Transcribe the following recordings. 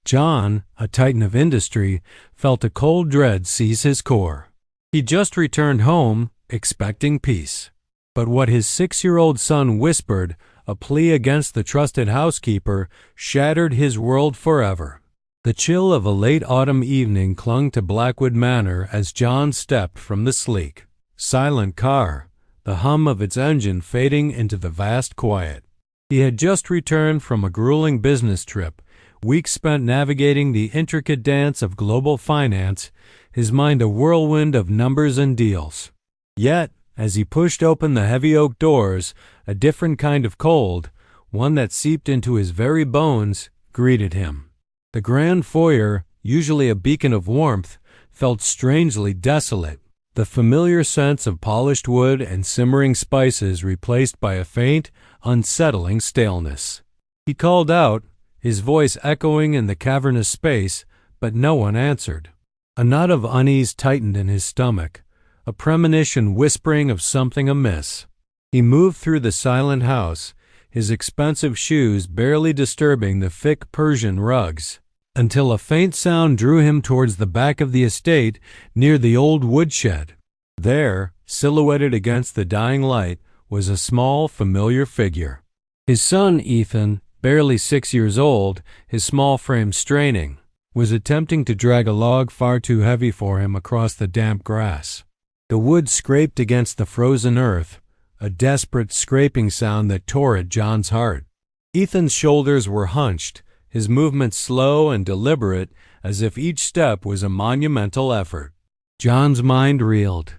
John, a titan of industry, felt a cold dread seize his core. He just returned home, expecting peace. But what his 6-year-old son whispered, a plea against the trusted housekeeper, shattered his world forever. The chill of a late autumn evening clung to Blackwood Manor as John stepped from the sleek, silent car, the hum of its engine fading into the vast quiet. He had just returned from a grueling business trip, weeks spent navigating the intricate dance of global finance, his mind a whirlwind of numbers and deals. Yet, as he pushed open the heavy oak doors, a different kind of cold, one that seeped into his very bones, greeted him. The grand foyer, usually a beacon of warmth, felt strangely desolate, the familiar sense of polished wood and simmering spices replaced by a faint, unsettling staleness. He called out, his voice echoing in the cavernous space, but no one answered. A knot of unease tightened in his stomach, a premonition whispering of something amiss. He moved through the silent house, his expensive shoes barely disturbing the thick Persian rugs, until a faint sound drew him towards the back of the estate near the old woodshed. There, silhouetted against the dying light, was a small, familiar figure. His son, Ethan, barely 6 years old, his small frame straining, was attempting to drag a log far too heavy for him across the damp grass. The wood scraped against the frozen earth, a desperate scraping sound that tore at John's heart. Ethan's shoulders were hunched, his movements slow and deliberate, as if each step was a monumental effort. John's mind reeled.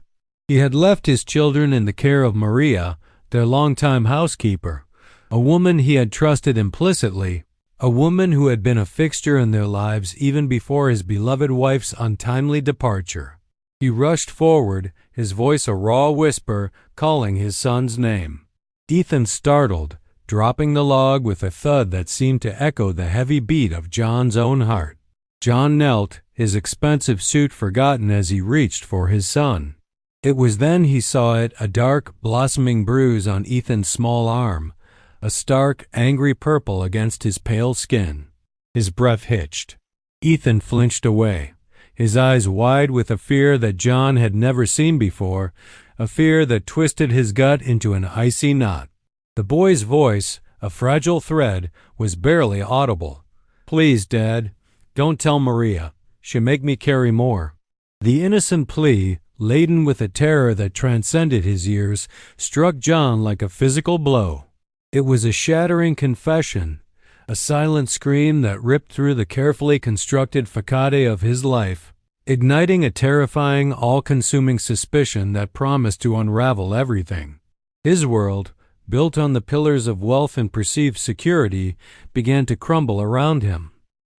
He had left his children in the care of Maria, their longtime housekeeper, a woman he had trusted implicitly, a woman who had been a fixture in their lives even before his beloved wife's untimely departure. He rushed forward, his voice a raw whisper, calling his son's name. Ethan startled, dropping the log with a thud that seemed to echo the heavy beat of John's own heart. John knelt, his expensive suit forgotten as he reached for his son. It was then he saw it, a dark, blossoming bruise on Ethan's small arm, a stark, angry purple against his pale skin. His breath hitched. Ethan flinched away, his eyes wide with a fear that John had never seen before, a fear that twisted his gut into an icy knot. The boy's voice, a fragile thread, was barely audible. "Please, Dad, don't tell Maria. She'll make me carry more." The innocent plea, laden with a terror that transcended his years, struck John like a physical blow. It was a shattering confession, a silent scream that ripped through the carefully constructed facade of his life, igniting a terrifying, all-consuming suspicion that promised to unravel everything. His world, built on the pillars of wealth and perceived security, began to crumble around him.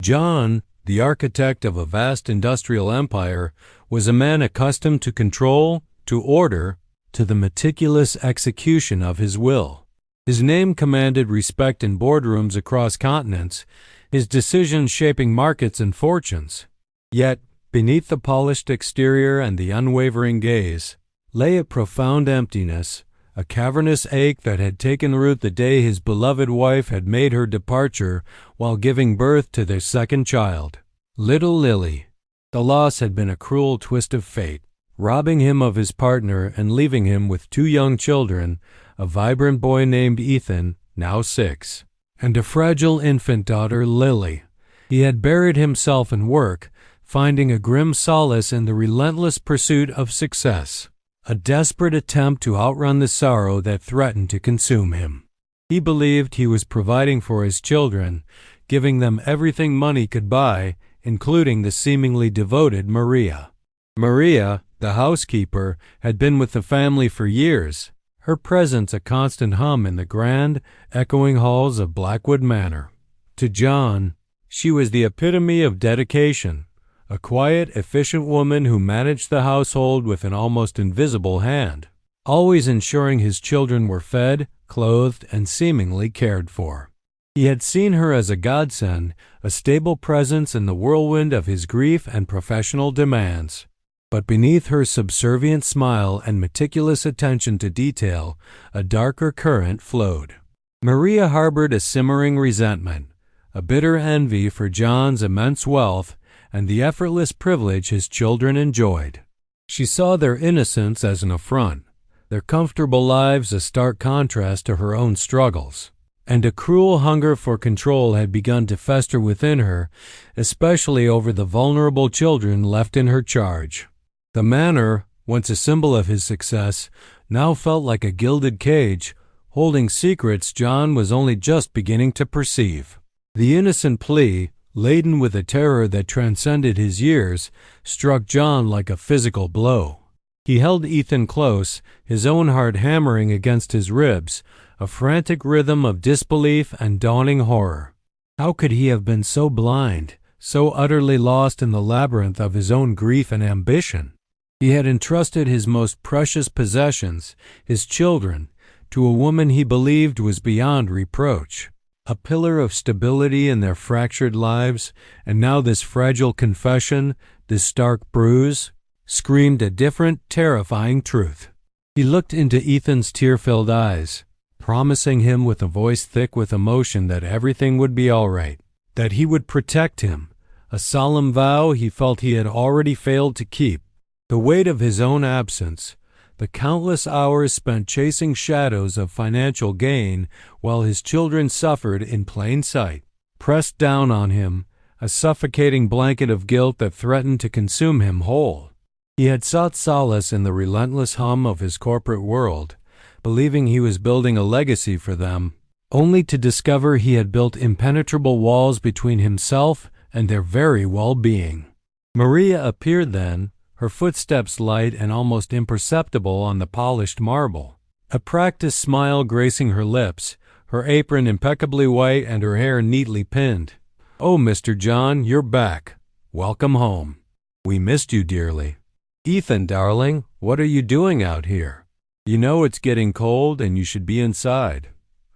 John, the architect of a vast industrial empire, was a man accustomed to control, to order, to the meticulous execution of his will. His name commanded respect in boardrooms across continents, his decisions shaping markets and fortunes. Yet, beneath the polished exterior and the unwavering gaze, lay a profound emptiness, a cavernous ache that had taken root the day his beloved wife had made her departure while giving birth to their second child, little Lily. The loss had been a cruel twist of fate, robbing him of his partner and leaving him with 2 young children, a vibrant boy named Ethan, now 6, and a fragile infant daughter, Lily. He had buried himself in work, finding a grim solace in the relentless pursuit of success, a desperate attempt to outrun the sorrow that threatened to consume him. He believed he was providing for his children, giving them everything money could buy, including the seemingly devoted Maria. Maria, the housekeeper, had been with the family for years, her presence a constant hum in the grand, echoing halls of Blackwood Manor. To John, she was the epitome of dedication, a quiet, efficient woman who managed the household with an almost invisible hand, always ensuring his children were fed, clothed, and seemingly cared for. He had seen her as a godsend, a stable presence in the whirlwind of his grief and professional demands. But beneath her subservient smile and meticulous attention to detail, a darker current flowed. Maria harbored a simmering resentment, a bitter envy for John's immense wealth and the effortless privilege his children enjoyed. She saw their innocence as an affront, their comfortable lives a stark contrast to her own struggles, and a cruel hunger for control had begun to fester within her, especially over the vulnerable children left in her charge. The manor, once a symbol of his success, now felt like a gilded cage, holding secrets John was only just beginning to perceive. The innocent plea, laden with a terror that transcended his years, struck John like a physical blow. He held Ethan close, his own heart hammering against his ribs, a frantic rhythm of disbelief and dawning horror. How could he have been so blind, so utterly lost in the labyrinth of his own grief and ambition? He had entrusted his most precious possessions, his children, to a woman he believed was beyond reproach, a pillar of stability in their fractured lives, and now this fragile confession, this stark bruise, screamed a different, terrifying truth. He looked into Ethan's tear-filled eyes, promising him with a voice thick with emotion that everything would be all right, that he would protect him, a solemn vow he felt he had already failed to keep. The weight of his own absence, the countless hours spent chasing shadows of financial gain while his children suffered in plain sight, pressed down on him, a suffocating blanket of guilt that threatened to consume him whole. He had sought solace in the relentless hum of his corporate world, believing he was building a legacy for them, only to discover he had built impenetrable walls between himself and their very well-being. Maria appeared then, her footsteps light and almost imperceptible on the polished marble, a practiced smile gracing her lips, her apron impeccably white and her hair neatly pinned. "Oh, Mr. John, you're back. Welcome home. We missed you dearly. Ethan, darling, what are you doing out here? You know it's getting cold and you should be inside."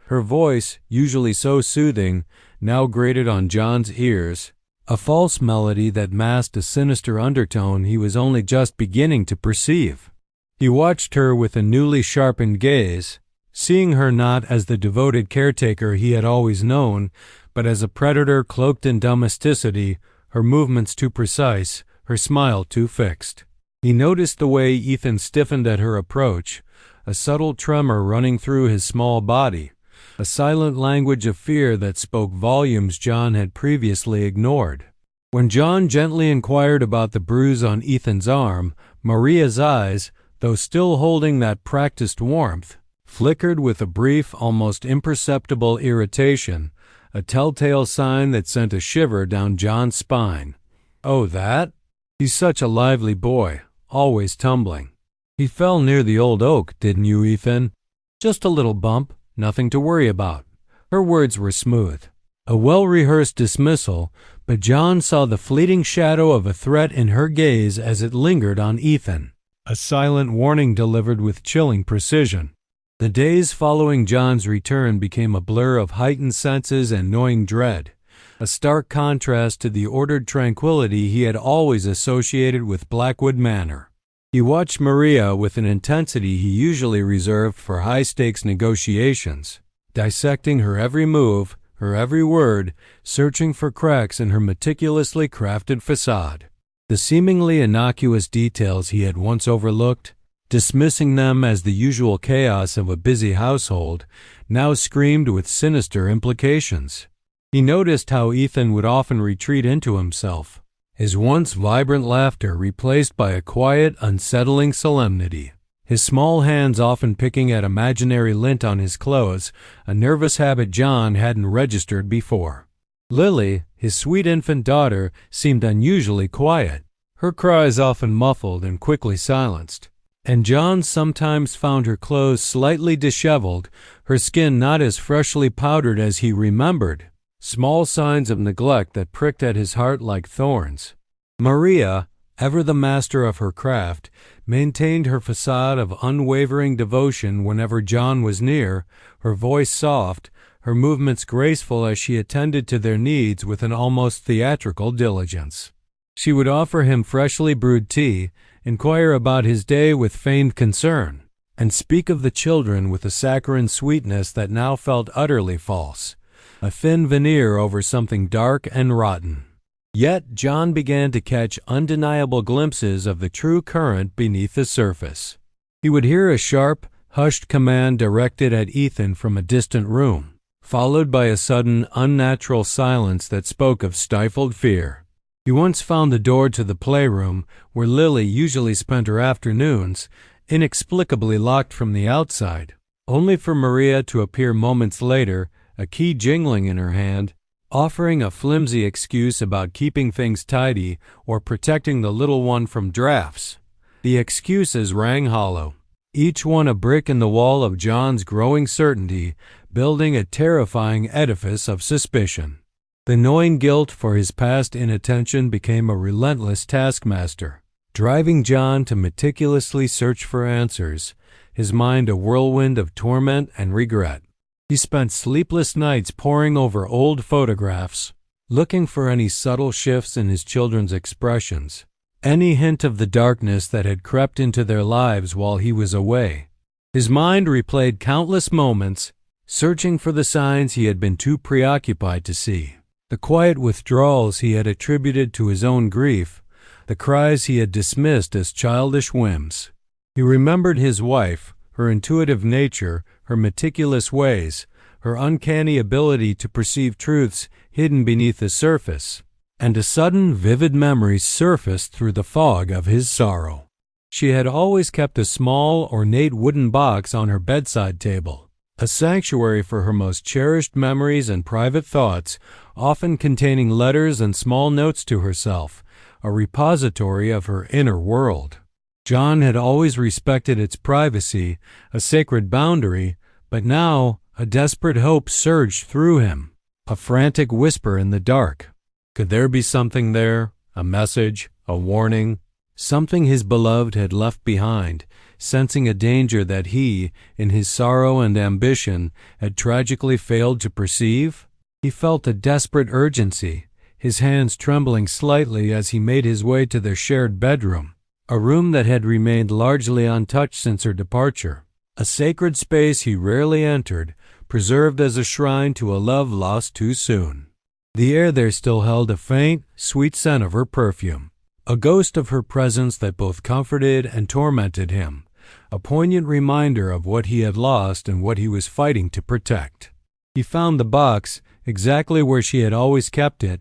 Her voice, usually so soothing, now grated on John's ears, a false melody that masked a sinister undertone he was only just beginning to perceive. He watched her with a newly sharpened gaze, seeing her not as the devoted caretaker he had always known, but as a predator cloaked in domesticity, her movements too precise, her smile too fixed. He noticed the way Ethan stiffened at her approach, a subtle tremor running through his small body, a silent language of fear that spoke volumes John had previously ignored. When John gently inquired about the bruise on Ethan's arm, Maria's eyes, though still holding that practiced warmth, flickered with a brief, almost imperceptible irritation, a telltale sign that sent a shiver down John's spine. "Oh, that? He's such a lively boy, always tumbling. He fell near the old oak, didn't you, Ethan? Just a little bump. Nothing to worry about." Her words were smooth, a well-rehearsed dismissal, but John saw the fleeting shadow of a threat in her gaze as it lingered on Ethan, a silent warning delivered with chilling precision. The days following John's return became a blur of heightened senses and gnawing dread, a stark contrast to the ordered tranquility he had always associated with Blackwood Manor. He watched Maria with an intensity he usually reserved for high-stakes negotiations, dissecting her every move, her every word, searching for cracks in her meticulously crafted facade. The seemingly innocuous details he had once overlooked, dismissing them as the usual chaos of a busy household, now screamed with sinister implications. He noticed how Ethan would often retreat into himself, his once vibrant laughter replaced by a quiet, unsettling solemnity, his small hands often picking at imaginary lint on his clothes, a nervous habit John hadn't registered before. Lily, his sweet infant daughter, seemed unusually quiet, her cries often muffled and quickly silenced, and John sometimes found her clothes slightly disheveled, her skin not as freshly powdered as he remembered, small signs of neglect that pricked at his heart like thorns. Maria, ever the master of her craft, maintained her facade of unwavering devotion whenever John was near, her voice soft, her movements graceful as she attended to their needs with an almost theatrical diligence. She would offer him freshly brewed tea, inquire about his day with feigned concern, and speak of the children with a saccharine sweetness that now felt utterly false. a thin veneer over something dark and rotten. Yet John began to catch undeniable glimpses of the true current beneath the surface. He would hear a sharp, hushed command directed at Ethan from a distant room, followed by a sudden, unnatural silence that spoke of stifled fear. He once found the door to the playroom, where Lily usually spent her afternoons, inexplicably locked from the outside, only for Maria to appear moments later, a key jingling in her hand, offering a flimsy excuse about keeping things tidy or protecting the little one from drafts. The excuses rang hollow, each one a brick in the wall of John's growing certainty, building a terrifying edifice of suspicion. The gnawing guilt for his past inattention became a relentless taskmaster, driving John to meticulously search for answers, his mind a whirlwind of torment and regret. He spent sleepless nights poring over old photographs, looking for any subtle shifts in his children's expressions, any hint of the darkness that had crept into their lives while he was away. His mind replayed countless moments, searching for the signs he had been too preoccupied to see. The quiet withdrawals he had attributed to his own grief, the cries he had dismissed as childish whims. He remembered his wife, her intuitive nature, her meticulous ways, her uncanny ability to perceive truths hidden beneath the surface, and a sudden vivid memory surfaced through the fog of his sorrow. She had always kept a small, ornate wooden box on her bedside table, a sanctuary for her most cherished memories and private thoughts, often containing letters and small notes to herself, a repository of her inner world. John had always respected its privacy, a sacred boundary, but now a desperate hope surged through him, a frantic whisper in the dark. Could there be something there, a message, a warning, something his beloved had left behind, sensing a danger that he, in his sorrow and ambition, had tragically failed to perceive? He felt a desperate urgency, his hands trembling slightly as he made his way to their shared bedroom, a room that had remained largely untouched since her departure, a sacred space he rarely entered, preserved as a shrine to a love lost too soon. The air there still held a faint, sweet scent of her perfume, a ghost of her presence that both comforted and tormented him, a poignant reminder of what he had lost and what he was fighting to protect. He found the box, exactly where she had always kept it,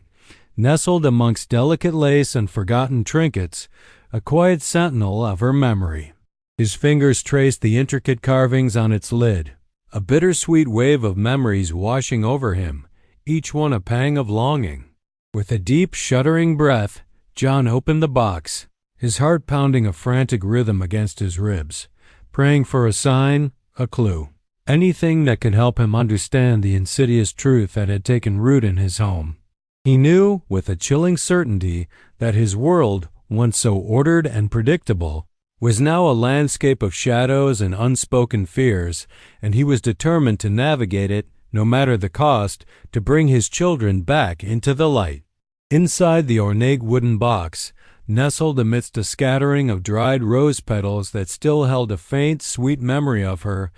nestled amongst delicate lace and forgotten trinkets, a quiet sentinel of her memory. His fingers traced the intricate carvings on its lid, a bittersweet wave of memories washing over him, each one a pang of longing. With a deep, shuddering breath, John opened the box, his heart pounding a frantic rhythm against his ribs, praying for a sign, a clue, anything that could help him understand the insidious truth that had taken root in his home. He knew, with a chilling certainty, that his world, once so ordered and predictable, was now a landscape of shadows and unspoken fears, and he was determined to navigate it, no matter the cost, to bring his children back into the light. Inside the ornate wooden box, nestled amidst a scattering of dried rose petals that still held a faint, sweet memory of her,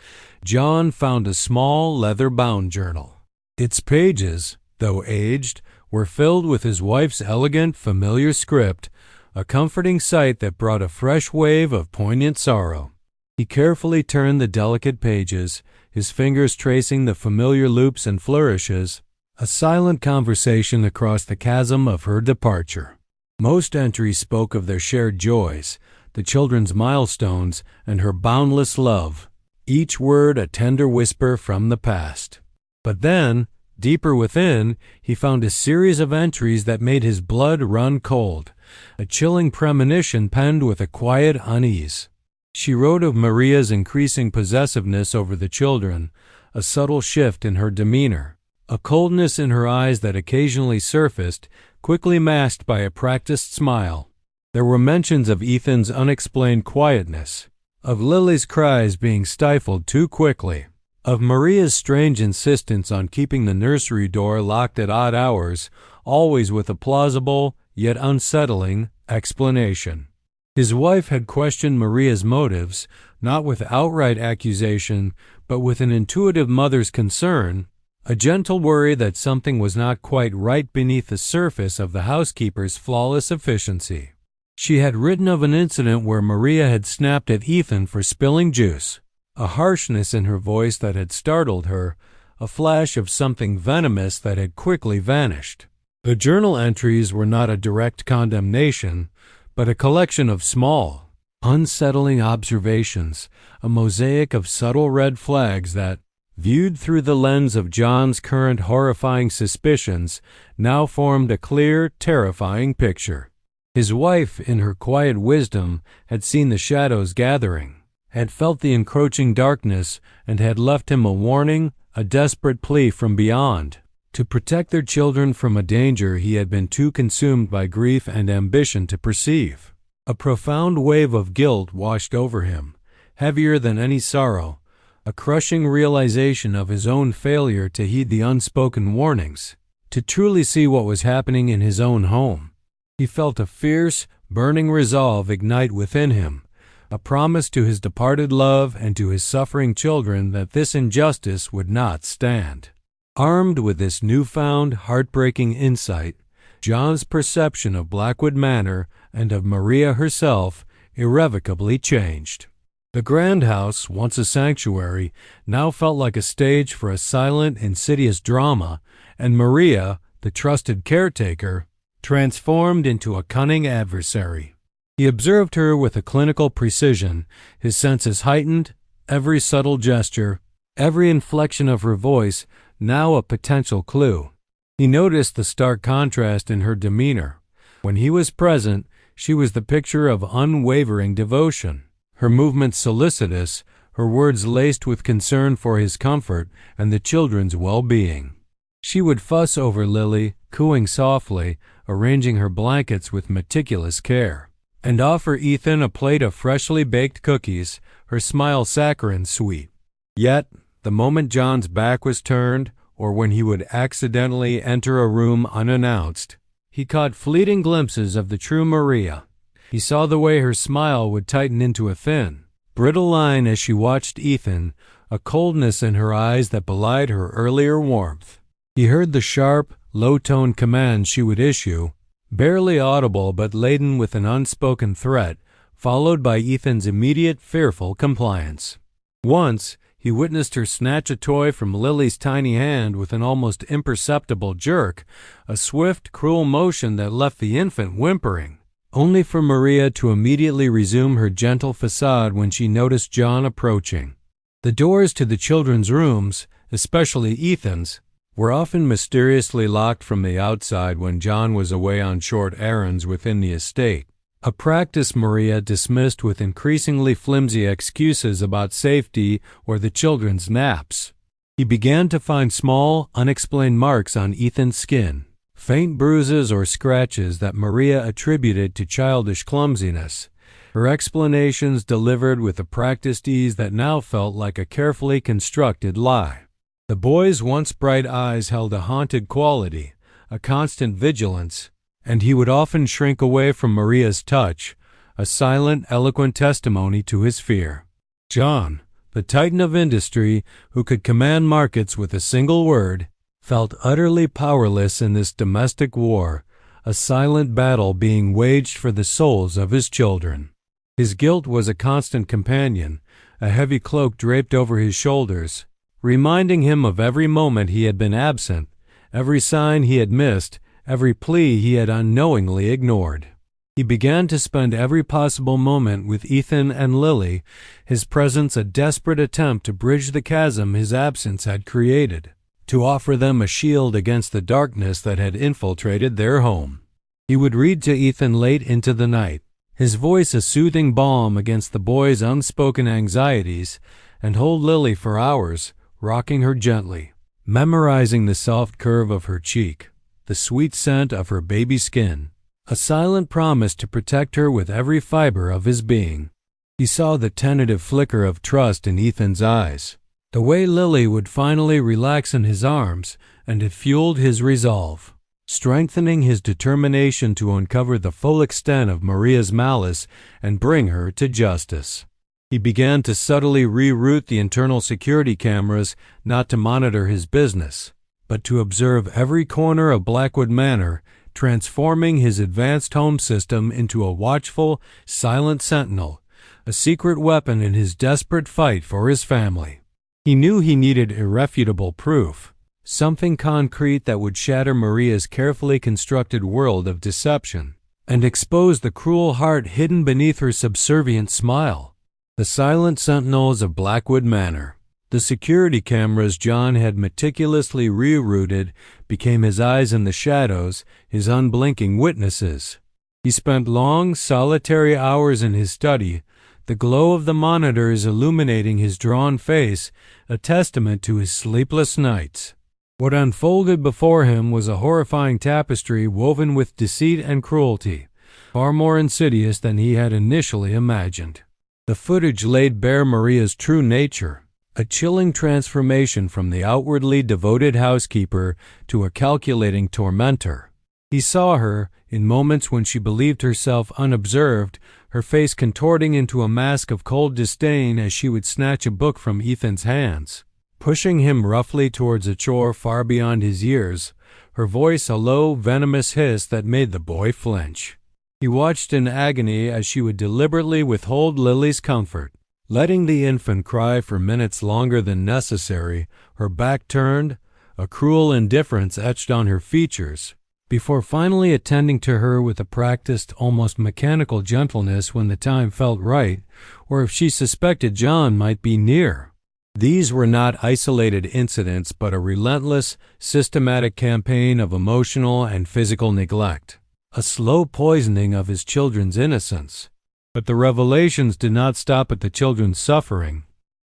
John found a small, leather-bound journal. Its pages, though aged, were filled with his wife's elegant, familiar script, a comforting sight that brought a fresh wave of poignant sorrow. He carefully turned the delicate pages, his fingers tracing the familiar loops and flourishes, a silent conversation across the chasm of her departure. Most entries spoke of their shared joys, the children's milestones, and her boundless love, each word a tender whisper from the past. But then, deeper within, he found a series of entries that made his blood run cold, a chilling premonition penned with a quiet unease. She wrote of Maria's increasing possessiveness over the children, a subtle shift in her demeanor, a coldness in her eyes that occasionally surfaced, quickly masked by a practiced smile. There were mentions of Ethan's unexplained quietness, of Lily's cries being stifled too quickly, of Maria's strange insistence on keeping the nursery door locked at odd hours, always with a plausible, yet unsettling, explanation. His wife had questioned Maria's motives, not with outright accusation, but with an intuitive mother's concern, a gentle worry that something was not quite right beneath the surface of the housekeeper's flawless efficiency. She had written of an incident where Maria had snapped at Ethan for spilling juice, a harshness in her voice that had startled her, a flash of something venomous that had quickly vanished. The journal entries were not a direct condemnation, but a collection of small, unsettling observations, a mosaic of subtle red flags that, viewed through the lens of John's current horrifying suspicions, now formed a clear, terrifying picture. His wife, in her quiet wisdom, had seen the shadows gathering, had felt the encroaching darkness, and had left him a warning, a desperate plea from beyond, to protect their children from a danger he had been too consumed by grief and ambition to perceive. A profound wave of guilt washed over him, heavier than any sorrow, a crushing realization of his own failure to heed the unspoken warnings, to truly see what was happening in his own home. He felt a fierce, burning resolve ignite within him, a promise to his departed love and to his suffering children that this injustice would not stand. Armed with this newfound, heartbreaking insight, John's perception of Blackwood Manor and of Maria herself irrevocably changed. The grand house, once a sanctuary, now felt like a stage for a silent, insidious drama, and Maria, the trusted caretaker, transformed into a cunning adversary. He observed her with a clinical precision, his senses heightened, every subtle gesture, every inflection of her voice now a potential clue. He noticed the stark contrast in her demeanor. When he was present, she was the picture of unwavering devotion, her movements solicitous, her words laced with concern for his comfort and the children's well-being. She would fuss over Lily, cooing softly, arranging her blankets with meticulous care, and offer Ethan a plate of freshly baked cookies, her smile saccharine sweet. Yet, the moment John's back was turned, or when he would accidentally enter a room unannounced, he caught fleeting glimpses of the true Maria. He saw the way her smile would tighten into a thin, brittle line as she watched Ethan, a coldness in her eyes that belied her earlier warmth. He heard the sharp, low-toned commands she would issue, barely audible but laden with an unspoken threat, followed by Ethan's immediate, fearful compliance. Once, he witnessed her snatch a toy from Lily's tiny hand with an almost imperceptible jerk, a swift, cruel motion that left the infant whimpering, only for Maria to immediately resume her gentle facade when she noticed John approaching. The doors to the children's rooms, especially Ethan's, were often mysteriously locked from the outside when John was away on short errands within the estate, a practice Maria dismissed with increasingly flimsy excuses about safety or the children's naps. He began to find small, unexplained marks on Ethan's skin, faint bruises or scratches that Maria attributed to childish clumsiness, her explanations delivered with a practiced ease that now felt like a carefully constructed lie. The boy's once bright eyes held a haunted quality, a constant vigilance, and he would often shrink away from Maria's touch, a silent, eloquent testimony to his fear. John, the titan of industry who could command markets with a single word, felt utterly powerless in this domestic war, a silent battle being waged for the souls of his children. His guilt was a constant companion, a heavy cloak draped over his shoulders, reminding him of every moment he had been absent, every sign he had missed, every plea he had unknowingly ignored. He began to spend every possible moment with Ethan and Lily, his presence a desperate attempt to bridge the chasm his absence had created, to offer them a shield against the darkness that had infiltrated their home. He would read to Ethan late into the night, his voice a soothing balm against the boy's unspoken anxieties, and hold Lily for hours, rocking her gently, memorizing the soft curve of her cheek, the sweet scent of her baby skin, a silent promise to protect her with every fiber of his being. He saw the tentative flicker of trust in Ethan's eyes, the way Lily would finally relax in his arms, and it fueled his resolve, strengthening his determination to uncover the full extent of Maria's malice and bring her to justice. He began to subtly reroute the internal security cameras, not to monitor his business, but to observe every corner of Blackwood Manor, transforming his advanced home system into a watchful, silent sentinel, a secret weapon in his desperate fight for his family. He knew he needed irrefutable proof, something concrete that would shatter Maria's carefully constructed world of deception and expose the cruel heart hidden beneath her subservient smile. The silent sentinels of Blackwood Manor, the security cameras John had meticulously rerouted, became his eyes in the shadows, his unblinking witnesses. He spent long, solitary hours in his study, the glow of the monitors illuminating his drawn face, a testament to his sleepless nights. What unfolded before him was a horrifying tapestry woven with deceit and cruelty, far more insidious than he had initially imagined. The footage laid bare Maria's true nature, a chilling transformation from the outwardly devoted housekeeper to a calculating tormentor. He saw her, in moments when she believed herself unobserved, her face contorting into a mask of cold disdain as she would snatch a book from Ethan's hands, pushing him roughly towards a chore far beyond his years, her voice a low, venomous hiss that made the boy flinch. He watched in agony as she would deliberately withhold Lily's comfort, letting the infant cry for minutes longer than necessary, her back turned, a cruel indifference etched on her features, before finally attending to her with a practiced, almost mechanical gentleness when the time felt right, or if she suspected John might be near. These were not isolated incidents, but a relentless, systematic campaign of emotional and physical neglect, a slow poisoning of his children's innocence. But the revelations did not stop at the children's suffering.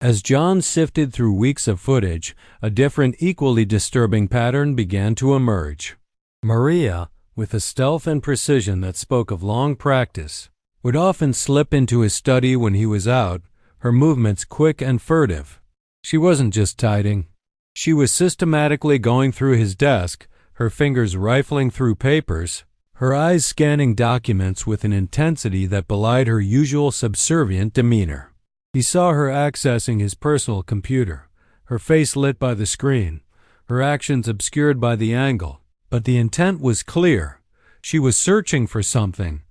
As John sifted through weeks of footage, a different, equally disturbing pattern began to emerge. Maria, with a stealth and precision that spoke of long practice, would often slip into his study when he was out, her movements quick and furtive. She wasn't just tidying. She was systematically going through his desk, her fingers rifling through papers, her eyes scanning documents with an intensity that belied her usual subservient demeanor. He saw her accessing his personal computer, her face lit by the screen, her actions obscured by the angle, but the intent was clear. She was searching for something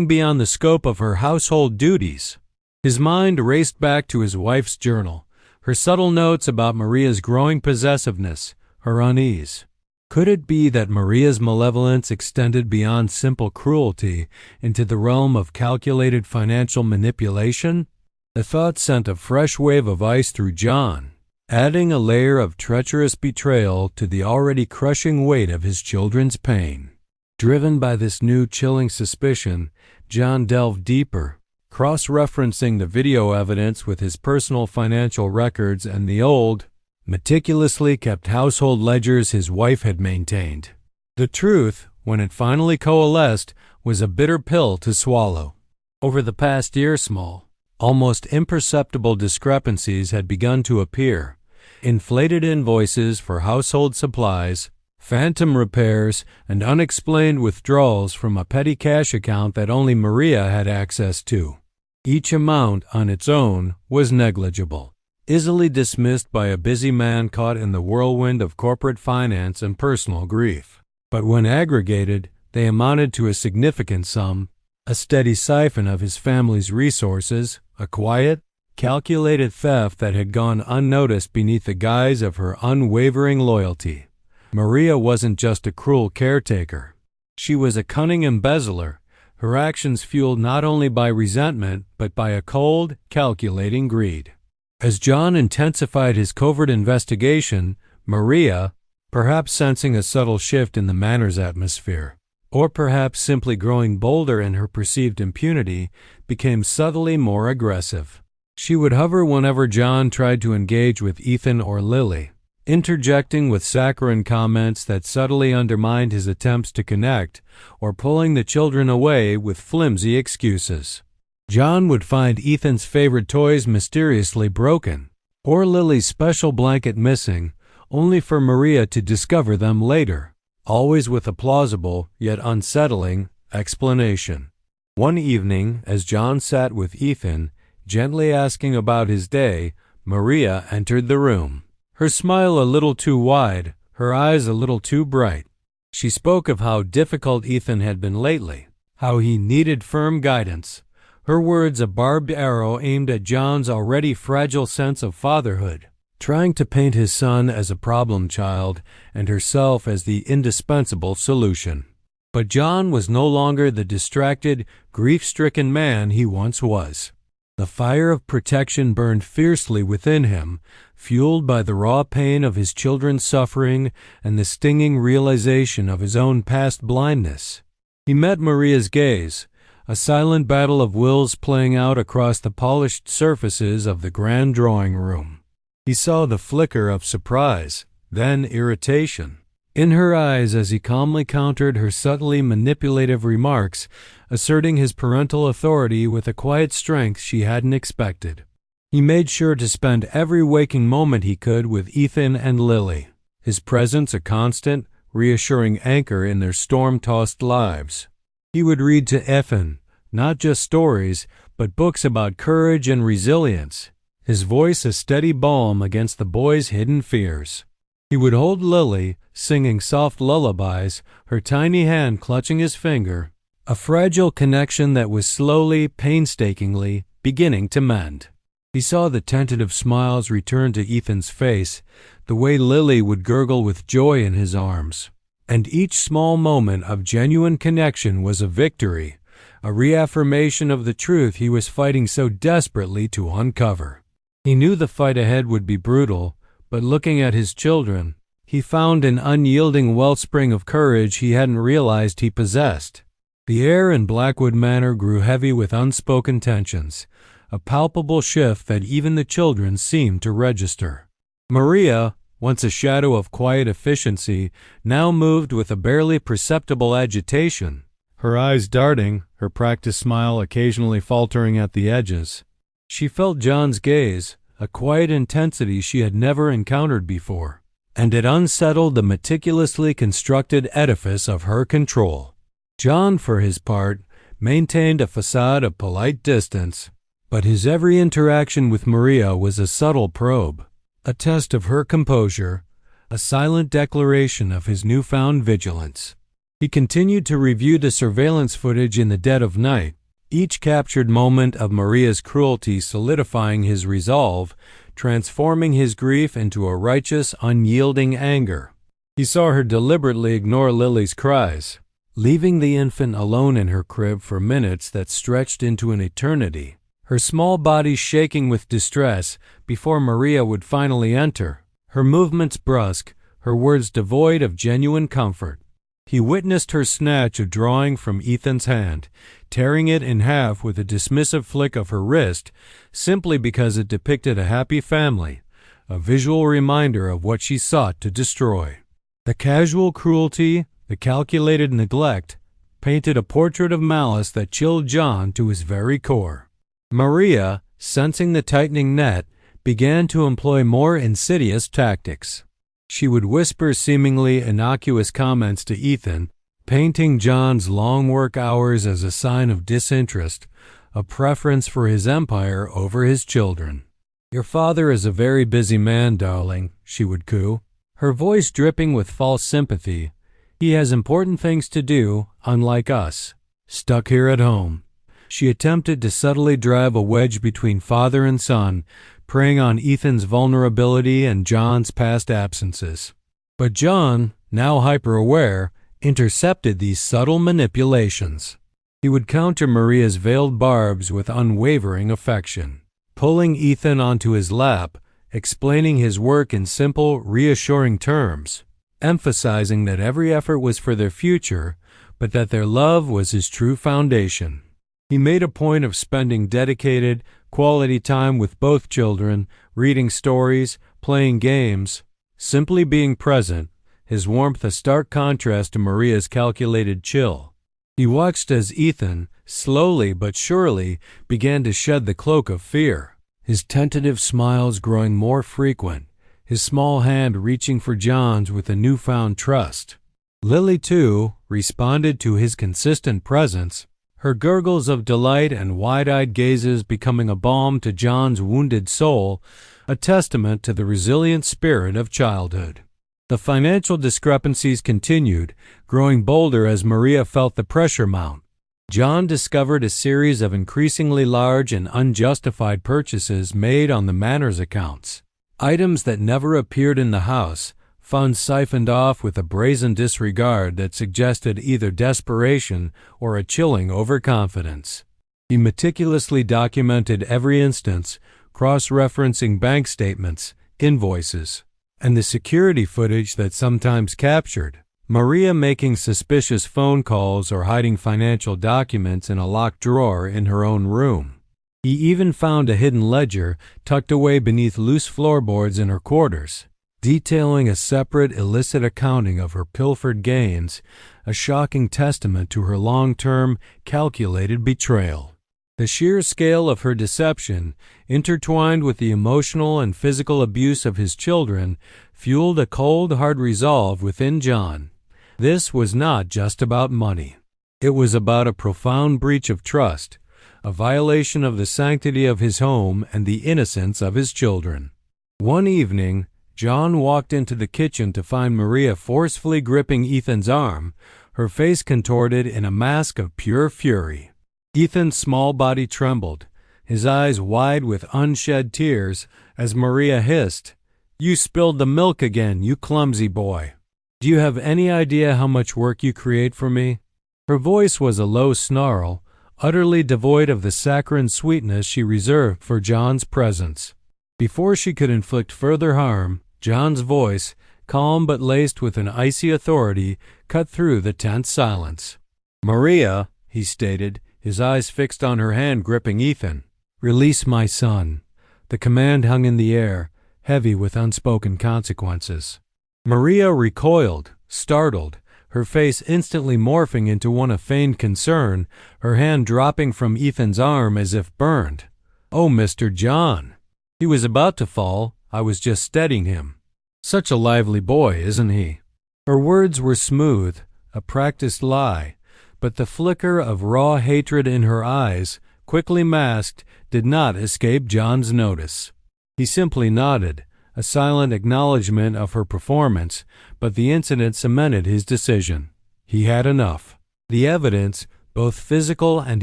beyond the scope of her household duties. His mind raced back to his wife's journal, her subtle notes about Maria's growing possessiveness, her unease. Could it be that Maria's malevolence extended beyond simple cruelty into the realm of calculated financial manipulation? The thought sent a fresh wave of ice through John, adding a layer of treacherous betrayal to the already crushing weight of his children's pain. Driven by this new chilling suspicion, John delved deeper, cross-referencing the video evidence with his personal financial records and the old, meticulously kept household ledgers his wife had maintained. The truth, when it finally coalesced, was a bitter pill to swallow. Over the past year, small, almost imperceptible discrepancies had begun to appear. Inflated invoices for household supplies, phantom repairs, and unexplained withdrawals from a petty cash account that only Maria had access to. Each amount, on its own, was negligible, easily dismissed by a busy man caught in the whirlwind of corporate finance and personal grief. But when aggregated, they amounted to a significant sum, a steady siphon of his family's resources, a quiet, calculated theft that had gone unnoticed beneath the guise of her unwavering loyalty. Maria wasn't just a cruel caretaker. She was a cunning embezzler, her actions fueled not only by resentment, but by a cold, calculating greed. As John intensified his covert investigation, Maria, perhaps sensing a subtle shift in the Manor's atmosphere, or perhaps simply growing bolder in her perceived impunity, became subtly more aggressive. She would hover whenever John tried to engage with Ethan or Lily, interjecting with saccharine comments that subtly undermined his attempts to connect, or pulling the children away with flimsy excuses. John would find Ethan's favorite toys mysteriously broken, or Lily's special blanket missing, only for Maria to discover them later, always with a plausible, yet unsettling, explanation. One evening, as John sat with Ethan, Gently asking about his day, Maria entered the room. Her smile a little too wide, her eyes a little too bright. She spoke of how difficult Ethan had been lately, how he needed firm guidance. Her words a barbed arrow aimed at John's already fragile sense of fatherhood, trying to paint his son as a problem child and herself as the indispensable solution. But John was no longer the distracted, grief-stricken man he once was. The fire of protection burned fiercely within him, fueled by the raw pain of his children's suffering and the stinging realization of his own past blindness. He met Maria's gaze, a silent battle of wills playing out across the polished surfaces of the grand drawing room. He saw the flicker of surprise, then irritation, in her eyes as he calmly countered her subtly manipulative remarks, asserting his parental authority with a quiet strength she hadn't expected. He made sure to spend every waking moment he could with Ethan and Lily, his presence a constant, reassuring anchor in their storm-tossed lives. He would read to Ethan, not just stories, but books about courage and resilience, his voice a steady balm against the boy's hidden fears. He would hold Lily, singing soft lullabies, her tiny hand clutching his finger, a fragile connection that was slowly, painstakingly, beginning to mend. He saw the tentative smiles return to Ethan's face, the way Lily would gurgle with joy in his arms. And each small moment of genuine connection was a victory, a reaffirmation of the truth he was fighting so desperately to uncover. He knew the fight ahead would be brutal, but looking at his children, he found an unyielding wellspring of courage he hadn't realized he possessed. The air in Blackwood Manor grew heavy with unspoken tensions, a palpable shift that even the children seemed to register. Maria, once a shadow of quiet efficiency, now moved with a barely perceptible agitation, her eyes darting, her practiced smile occasionally faltering at the edges. She felt John's gaze, a quiet intensity she had never encountered before, and it unsettled the meticulously constructed edifice of her control. John, for his part, maintained a facade of polite distance, but his every interaction with Maria was a subtle probe, a test of her composure, a silent declaration of his newfound vigilance. He continued to review the surveillance footage in the dead of night, each captured moment of Maria's cruelty solidifying his resolve, transforming his grief into a righteous, unyielding anger. He saw her deliberately ignore Lily's cries, leaving the infant alone in her crib for minutes that stretched into an eternity, her small body shaking with distress before Maria would finally enter, her movements brusque, her words devoid of genuine comfort. He witnessed her snatch a drawing from Ethan's hand, tearing it in half with a dismissive flick of her wrist, simply because it depicted a happy family, a visual reminder of what she sought to destroy. The casual cruelty, the calculated neglect, painted a portrait of malice that chilled John to his very core. Maria, sensing the tightening net, began to employ more insidious tactics. She would whisper seemingly innocuous comments to Ethan, painting John's long work hours as a sign of disinterest, a preference for his empire over his children. "Your father is a very busy man, darling," she would coo, her voice dripping with false sympathy. "He has important things to do, unlike us, stuck here at home." She attempted to subtly drive a wedge between father and son, preying on Ethan's vulnerability and John's past absences. But John, now hyper-aware, intercepted these subtle manipulations. He would counter Maria's veiled barbs with unwavering affection, pulling Ethan onto his lap, explaining his work in simple, reassuring terms, emphasizing that every effort was for their future, but that their love was his true foundation. He made a point of spending dedicated, quality time with both children, reading stories, playing games, simply being present, his warmth a stark contrast to Maria's calculated chill. He watched as Ethan, slowly but surely, began to shed the cloak of fear, his tentative smiles growing more frequent, his small hand reaching for John's with a newfound trust. Lily, too, responded to his consistent presence, her gurgles of delight and wide-eyed gazes becoming a balm to John's wounded soul, a testament to the resilient spirit of childhood. The financial discrepancies continued, growing bolder as Maria felt the pressure mount. John discovered a series of increasingly large and unjustified purchases made on the Manor's accounts. Items that never appeared in the house, funds siphoned off with a brazen disregard that suggested either desperation or a chilling overconfidence. He meticulously documented every instance, cross-referencing bank statements, invoices, and the security footage that sometimes captured Maria making suspicious phone calls or hiding financial documents in a locked drawer in her own room. He even found a hidden ledger tucked away beneath loose floorboards in her quarters, detailing a separate illicit accounting of her pilfered gains, a shocking testament to her long-term, calculated betrayal. The sheer scale of her deception, intertwined with the emotional and physical abuse of his children, fueled a cold, hard resolve within John. This was not just about money. It was about a profound breach of trust, a violation of the sanctity of his home and the innocence of his children. One evening, John walked into the kitchen to find Maria forcefully gripping Ethan's arm, her face contorted in a mask of pure fury. Ethan's small body trembled, his eyes wide with unshed tears, as Maria hissed, "You spilled the milk again, you clumsy boy. Do you have any idea how much work you create for me?" Her voice was a low snarl, utterly devoid of the saccharine sweetness she reserved for John's presence. Before she could inflict further harm, John's voice, calm but laced with an icy authority, cut through the tense silence. "Maria," he stated, his eyes fixed on her hand gripping Ethan, "release my son." The command hung in the air, heavy with unspoken consequences. Maria recoiled, startled, her face instantly morphing into one of feigned concern, her hand dropping from Ethan's arm as if burned. "Oh, Mr. John." He was about to fall. I was just steadying him. "Such a lively boy, isn't he?" Her words were smooth, a practiced lie, but the flicker of raw hatred in her eyes, quickly masked, did not escape John's notice. He simply nodded, a silent acknowledgment of her performance, but the incident cemented his decision. He had enough. The evidence, both physical and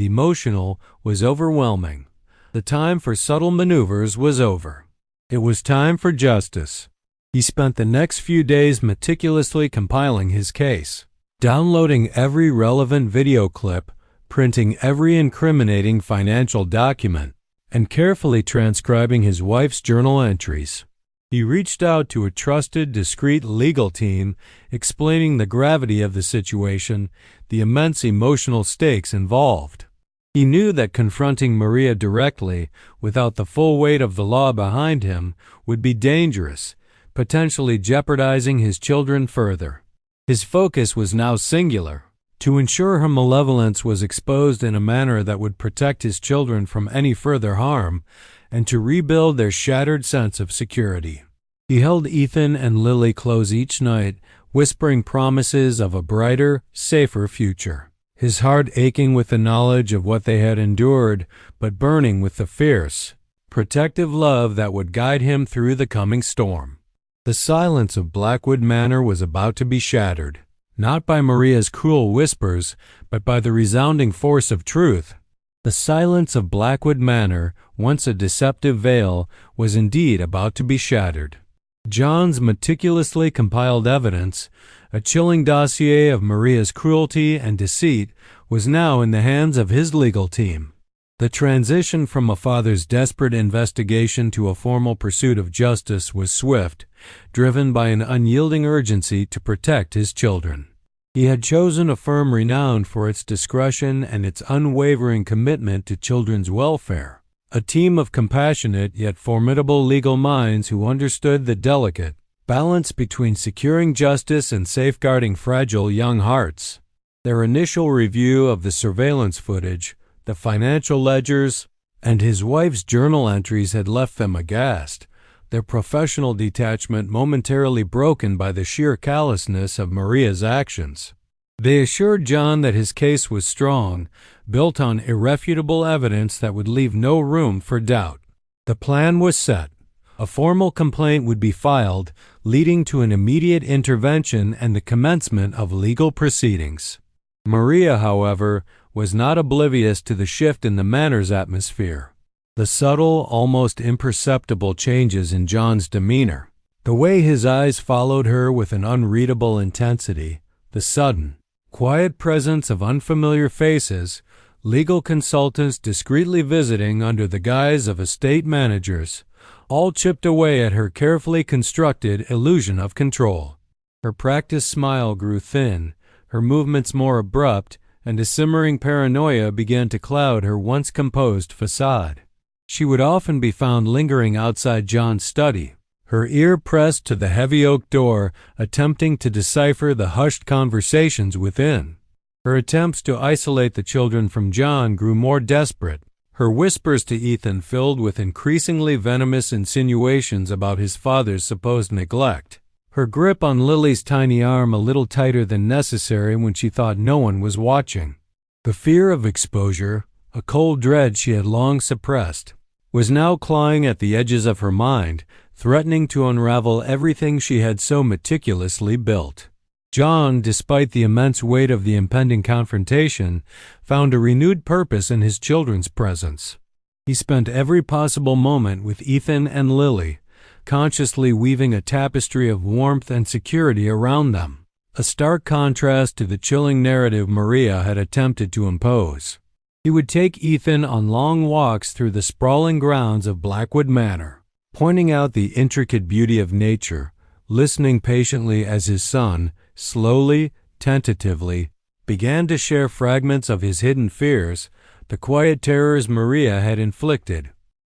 emotional, was overwhelming. The time for subtle maneuvers was over. It was time for justice. He spent the next few days meticulously compiling his case, downloading every relevant video clip, printing every incriminating financial document, and carefully transcribing his wife's journal entries. He reached out to a trusted, discreet legal team, explaining the gravity of the situation, the immense emotional stakes involved. He knew that confronting Maria directly, without the full weight of the law behind him, would be dangerous, potentially jeopardizing his children further. His focus was now singular: to ensure her malevolence was exposed in a manner that would protect his children from any further harm, and to rebuild their shattered sense of security. He held Ethan and Lily close each night, whispering promises of a brighter, safer future. His heart aching with the knowledge of what they had endured, but burning with the fierce, protective love that would guide him through the coming storm. The silence of Blackwood Manor was about to be shattered, not by Maria's cruel whispers, but by the resounding force of truth. The silence of Blackwood Manor, once a deceptive veil, was indeed about to be shattered. John's meticulously compiled evidence, a chilling dossier of Maria's cruelty and deceit, was now in the hands of his legal team. The transition from a father's desperate investigation to a formal pursuit of justice was swift, driven by an unyielding urgency to protect his children. He had chosen a firm renowned for its discretion and its unwavering commitment to children's welfare, a team of compassionate yet formidable legal minds who understood the delicate balance between securing justice and safeguarding fragile young hearts. Their initial review of the surveillance footage, the financial ledgers, and his wife's journal entries had left them aghast, their professional detachment momentarily broken by the sheer callousness of Maria's actions. They assured John that his case was strong, built on irrefutable evidence that would leave no room for doubt. The plan was set. A formal complaint would be filed, leading to an immediate intervention and the commencement of legal proceedings. Maria, however, was not oblivious to the shift in the Manor's atmosphere. The subtle, almost imperceptible changes in John's demeanor, the way his eyes followed her with an unreadable intensity, the sudden, quiet presence of unfamiliar faces, legal consultants discreetly visiting under the guise of estate managers, all chipped away at her carefully constructed illusion of control. Her practiced smile grew thin, her movements more abrupt, and a simmering paranoia began to cloud her once composed facade. She would often be found lingering outside John's study, her ear pressed to the heavy oak door, attempting to decipher the hushed conversations within. Her attempts to isolate the children from John grew more desperate, her whispers to Ethan filled with increasingly venomous insinuations about his father's supposed neglect, her grip on Lily's tiny arm a little tighter than necessary when she thought no one was watching. The fear of exposure, a cold dread she had long suppressed, was now clawing at the edges of her mind, threatening to unravel everything she had so meticulously built. John, despite the immense weight of the impending confrontation, found a renewed purpose in his children's presence. He spent every possible moment with Ethan and Lily, consciously weaving a tapestry of warmth and security around them, a stark contrast to the chilling narrative Maria had attempted to impose. He would take Ethan on long walks through the sprawling grounds of Blackwood Manor, pointing out the intricate beauty of nature, listening patiently as his son, slowly, tentatively, began to share fragments of his hidden fears, the quiet terrors Maria had inflicted.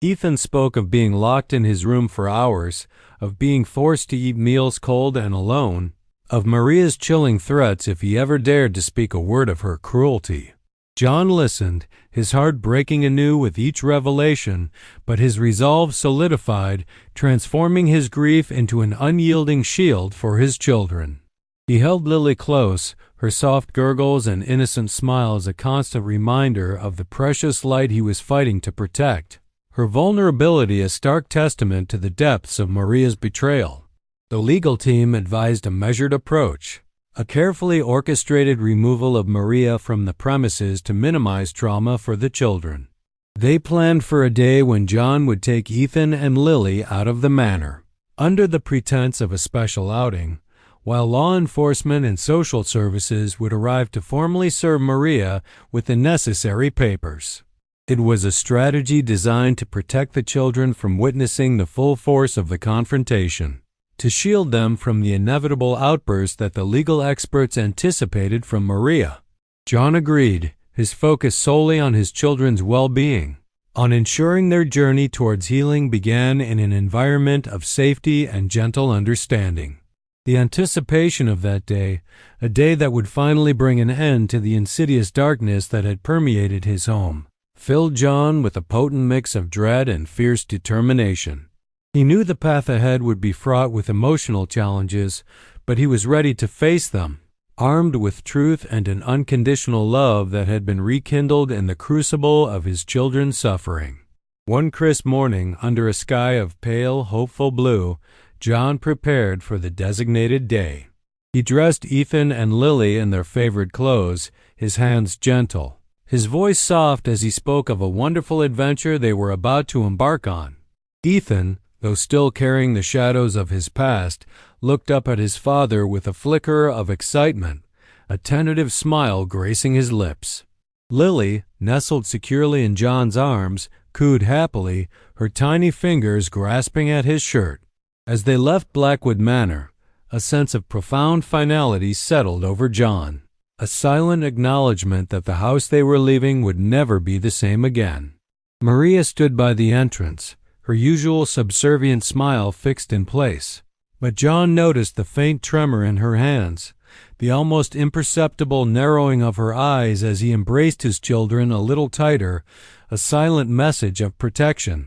Ethan spoke of being locked in his room for hours, of being forced to eat meals cold and alone, of Maria's chilling threats if he ever dared to speak a word of her cruelty. John listened, his heart breaking anew with each revelation, but his resolve solidified, transforming his grief into an unyielding shield for his children. He held Lily close, her soft gurgles and innocent smiles a constant reminder of the precious light he was fighting to protect, her vulnerability a stark testament to the depths of Maria's betrayal. The legal team advised a measured approach, a carefully orchestrated removal of Maria from the premises to minimize trauma for the children. They planned for a day when John would take Ethan and Lily out of the manor, under the pretense of a special outing, while law enforcement and social services would arrive to formally serve Maria with the necessary papers. It was a strategy designed to protect the children from witnessing the full force of the confrontation, to shield them from the inevitable outburst that the legal experts anticipated from Maria. John agreed, his focus solely on his children's well-being, on ensuring their journey towards healing began in an environment of safety and gentle understanding. The anticipation of that day, a day that would finally bring an end to the insidious darkness that had permeated his home, filled John with a potent mix of dread and fierce determination. He knew the path ahead would be fraught with emotional challenges, but he was ready to face them, armed with truth and an unconditional love that had been rekindled in the crucible of his children's suffering. One crisp morning, under a sky of pale, hopeful blue, John prepared for the designated day. He dressed Ethan and Lily in their favorite clothes, his hands gentle, his voice soft as he spoke of a wonderful adventure they were about to embark on. Ethan, though still carrying the shadows of his past, looked up at his father with a flicker of excitement, a tentative smile gracing his lips. Lily, nestled securely in John's arms, cooed happily, her tiny fingers grasping at his shirt. As they left Blackwood Manor, a sense of profound finality settled over John, a silent acknowledgement that the house they were leaving would never be the same again. Maria stood by the entrance, her usual subservient smile fixed in place, but John noticed the faint tremor in her hands, the almost imperceptible narrowing of her eyes as he embraced his children a little tighter, a silent message of protection.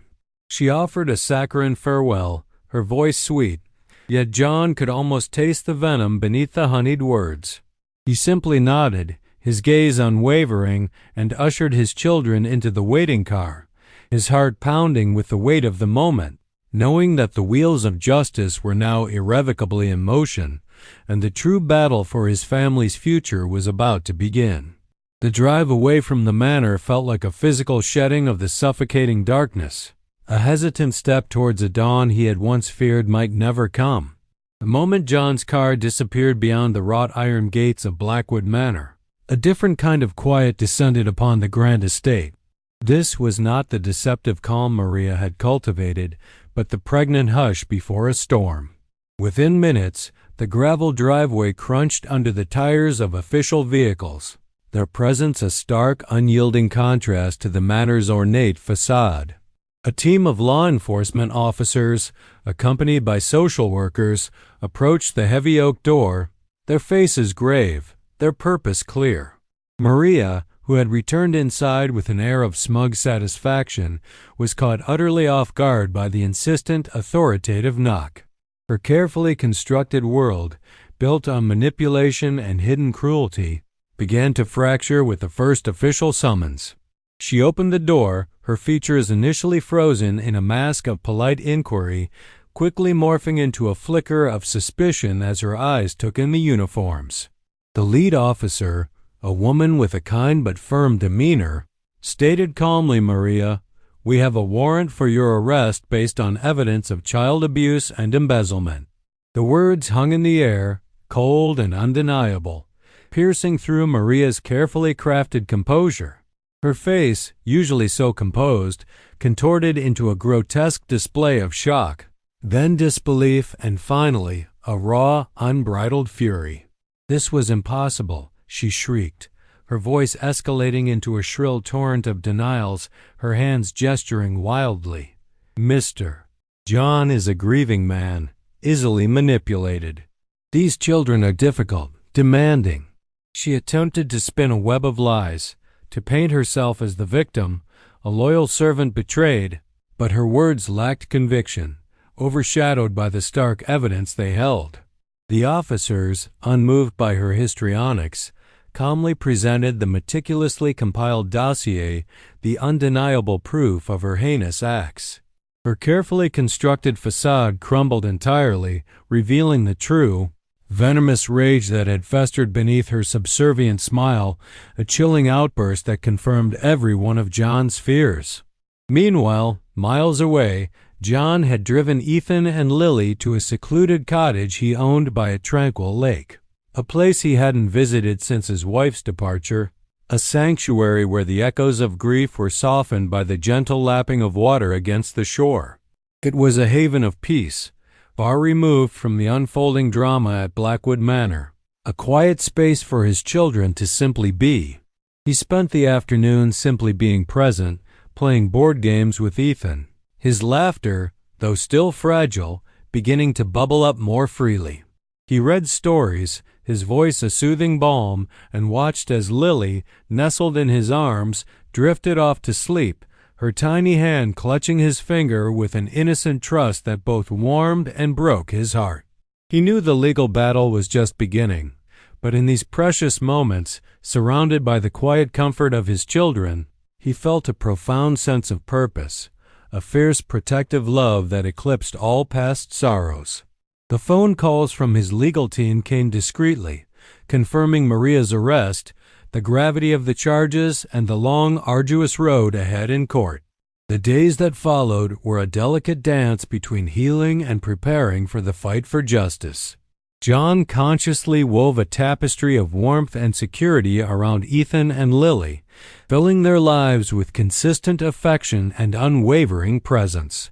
She offered a saccharine farewell, her voice sweet, yet John could almost taste the venom beneath the honeyed words. He simply nodded, his gaze unwavering, and ushered his children into the waiting car, his heart pounding with the weight of the moment, knowing that the wheels of justice were now irrevocably in motion, and the true battle for his family's future was about to begin. The drive away from the manor felt like a physical shedding of the suffocating darkness, a hesitant step towards a dawn he had once feared might never come. The moment John's car disappeared beyond the wrought iron gates of Blackwood Manor, a different kind of quiet descended upon the grand estate. This was not the deceptive calm Maria had cultivated, but the pregnant hush before a storm. Within minutes, the gravel driveway crunched under the tires of official vehicles, their presence a stark, unyielding contrast to the manor's ornate facade. A team of law enforcement officers, accompanied by social workers, approached the heavy oak door, their faces grave, their purpose clear. Maria, who had returned inside with an air of smug satisfaction, was caught utterly off guard by the insistent, authoritative knock. Her carefully constructed world, built on manipulation and hidden cruelty, began to fracture with the first official summons. She opened the door, her features initially frozen in a mask of polite inquiry, quickly morphing into a flicker of suspicion as her eyes took in the uniforms. The lead officer, a woman with a kind but firm demeanor, stated calmly, "Maria, we have a warrant for your arrest based on evidence of child abuse and embezzlement." The words hung in the air, cold and undeniable, piercing through Maria's carefully crafted composure. Her face, usually so composed, contorted into a grotesque display of shock, then disbelief, and finally a raw, unbridled fury. "This was impossible," she shrieked, her voice escalating into a shrill torrent of denials, her hands gesturing wildly. "Mr. John is a grieving man, easily manipulated. These children are difficult, demanding." She attempted to spin a web of lies, to paint herself as the victim, a loyal servant betrayed, but her words lacked conviction, overshadowed by the stark evidence they held. The officers, unmoved by her histrionics, calmly presented the meticulously compiled dossier, the undeniable proof of her heinous acts. Her carefully constructed facade crumbled entirely, revealing the true, venomous rage that had festered beneath her subservient smile, a chilling outburst that confirmed every one of John's fears. Meanwhile, miles away, John had driven Ethan and Lily to a secluded cottage he owned by a tranquil lake, a place he hadn't visited since his wife's departure, a sanctuary where the echoes of grief were softened by the gentle lapping of water against the shore. It was a haven of peace, far removed from the unfolding drama at Blackwood Manor, a quiet space for his children to simply be. He spent the afternoon simply being present, playing board games with Ethan, his laughter, though still fragile, beginning to bubble up more freely. He read stories, his voice a soothing balm, and watched as Lily, nestled in his arms, drifted off to sleep, her tiny hand clutching his finger with an innocent trust that both warmed and broke his heart. He knew the legal battle was just beginning, but in these precious moments, surrounded by the quiet comfort of his children, he felt a profound sense of purpose, a fierce protective love that eclipsed all past sorrows. The phone calls from his legal team came discreetly, confirming Maria's arrest, the gravity of the charges, and the long, arduous road ahead in court. The days that followed were a delicate dance between healing and preparing for the fight for justice. John consciously wove a tapestry of warmth and security around Ethan and Lily, filling their lives with consistent affection and unwavering presence.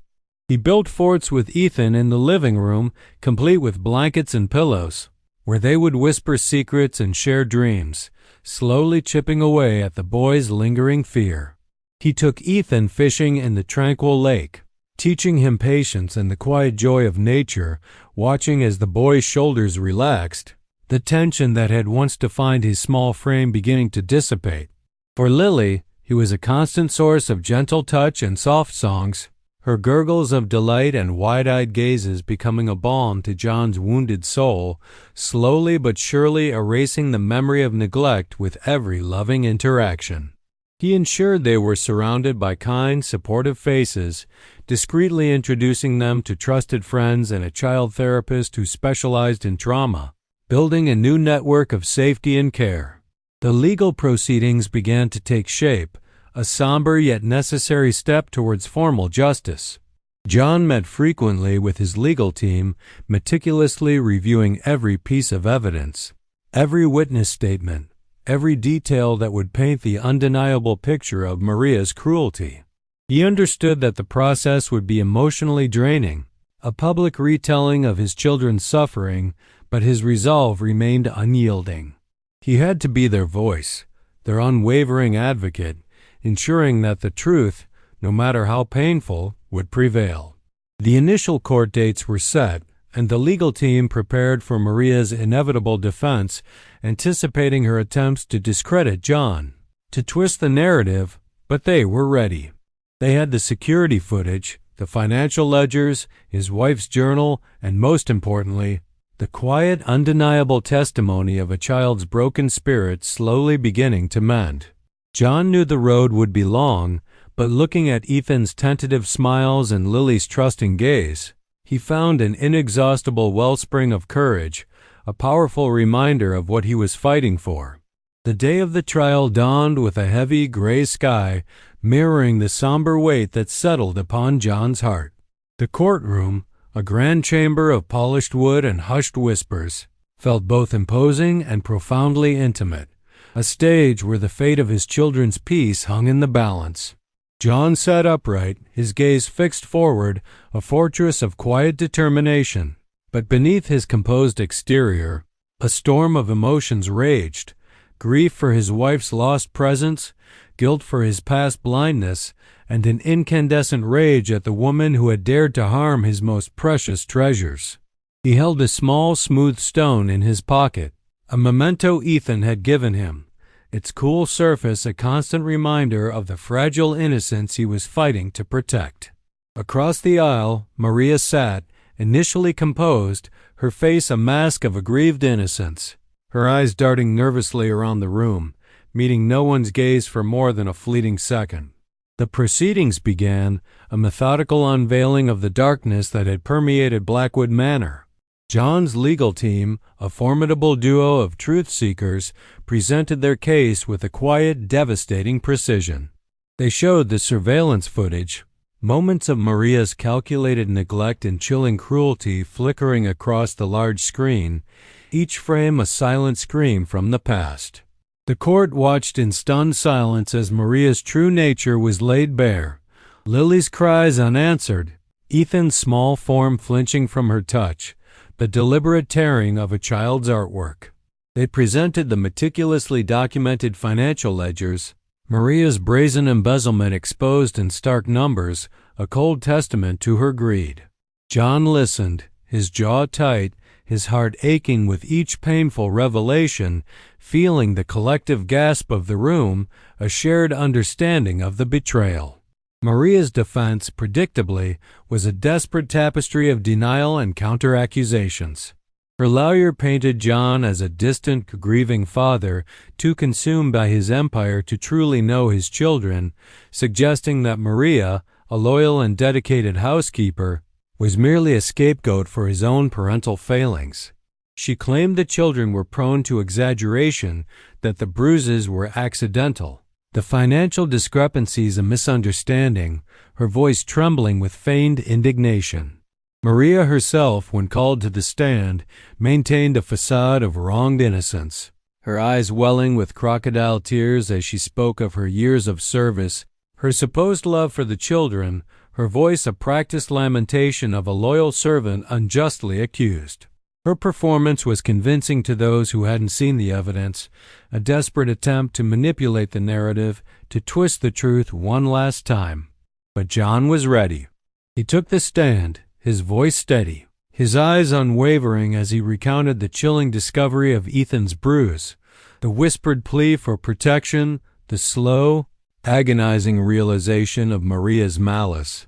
He built forts with Ethan in the living room, complete with blankets and pillows, where they would whisper secrets and share dreams, slowly chipping away at the boy's lingering fear. He took Ethan fishing in the tranquil lake, teaching him patience and the quiet joy of nature, watching as the boy's shoulders relaxed, the tension that had once defined his small frame beginning to dissipate. For Lily, he was a constant source of gentle touch and soft songs, her gurgles of delight and wide-eyed gazes becoming a balm to John's wounded soul, slowly but surely erasing the memory of neglect with every loving interaction. He ensured they were surrounded by kind, supportive faces, discreetly introducing them to trusted friends and a child therapist who specialized in trauma, building a new network of safety and care. The legal proceedings began to take shape, a somber yet necessary step towards formal justice. John met frequently with his legal team, meticulously reviewing every piece of evidence, every witness statement, every detail that would paint the undeniable picture of Maria's cruelty. He understood that the process would be emotionally draining, a public retelling of his children's suffering, but his resolve remained unyielding. He had to be their voice, their unwavering advocate, ensuring that the truth, no matter how painful, would prevail. The initial court dates were set, and the legal team prepared for Maria's inevitable defense, anticipating her attempts to discredit John, to twist the narrative, but they were ready. They had the security footage, the financial ledgers, his wife's journal, and most importantly, the quiet, undeniable testimony of a child's broken spirit slowly beginning to mend. John knew the road would be long, but looking at Ethan's tentative smiles and Lily's trusting gaze, he found an inexhaustible wellspring of courage, a powerful reminder of what he was fighting for. The day of the trial dawned with a heavy gray sky, mirroring the somber weight that settled upon John's heart. The courtroom, a grand chamber of polished wood and hushed whispers, felt both imposing and profoundly intimate, a stage where the fate of his children's peace hung in the balance. John sat upright, his gaze fixed forward, a fortress of quiet determination. But beneath his composed exterior, a storm of emotions raged: grief for his wife's lost presence, guilt for his past blindness, and an incandescent rage at the woman who had dared to harm his most precious treasures. He held a small, smooth stone in his pocket, a memento Ethan had given him, its cool surface a constant reminder of the fragile innocence he was fighting to protect. Across the aisle, Maria sat, initially composed, her face a mask of aggrieved innocence, her eyes darting nervously around the room, meeting no one's gaze for more than a fleeting second. The proceedings began, a methodical unveiling of the darkness that had permeated Blackwood Manor. John's legal team, a formidable duo of truth-seekers, presented their case with a quiet, devastating precision. They showed the surveillance footage, moments of Maria's calculated neglect and chilling cruelty flickering across the large screen, each frame a silent scream from the past. The court watched in stunned silence as Maria's true nature was laid bare, Lily's cries unanswered, Ethan's small form flinching from her touch, the deliberate tearing of a child's artwork. They presented the meticulously documented financial ledgers, Maria's brazen embezzlement exposed in stark numbers, a cold testament to her greed. John listened, his jaw tight, his heart aching with each painful revelation, feeling the collective gasp of the room, a shared understanding of the betrayal. Maria's defense, predictably, was a desperate tapestry of denial and counter-accusations. Her lawyer painted John as a distant, grieving father, too consumed by his empire to truly know his children, suggesting that Maria, a loyal and dedicated housekeeper, was merely a scapegoat for his own parental failings. She claimed the children were prone to exaggeration, that the bruises were accidental, the financial discrepancies a misunderstanding, her voice trembling with feigned indignation. Maria herself, when called to the stand, maintained a facade of wronged innocence, her eyes welling with crocodile tears as she spoke of her years of service, her supposed love for the children, her voice a practiced lamentation of a loyal servant unjustly accused. Her performance was convincing to those who hadn't seen the evidence, a desperate attempt to manipulate the narrative, to twist the truth one last time. But John was ready. He took the stand, his voice steady, his eyes unwavering as he recounted the chilling discovery of Ethan's bruise, the whispered plea for protection, the slow, agonizing realization of Maria's malice.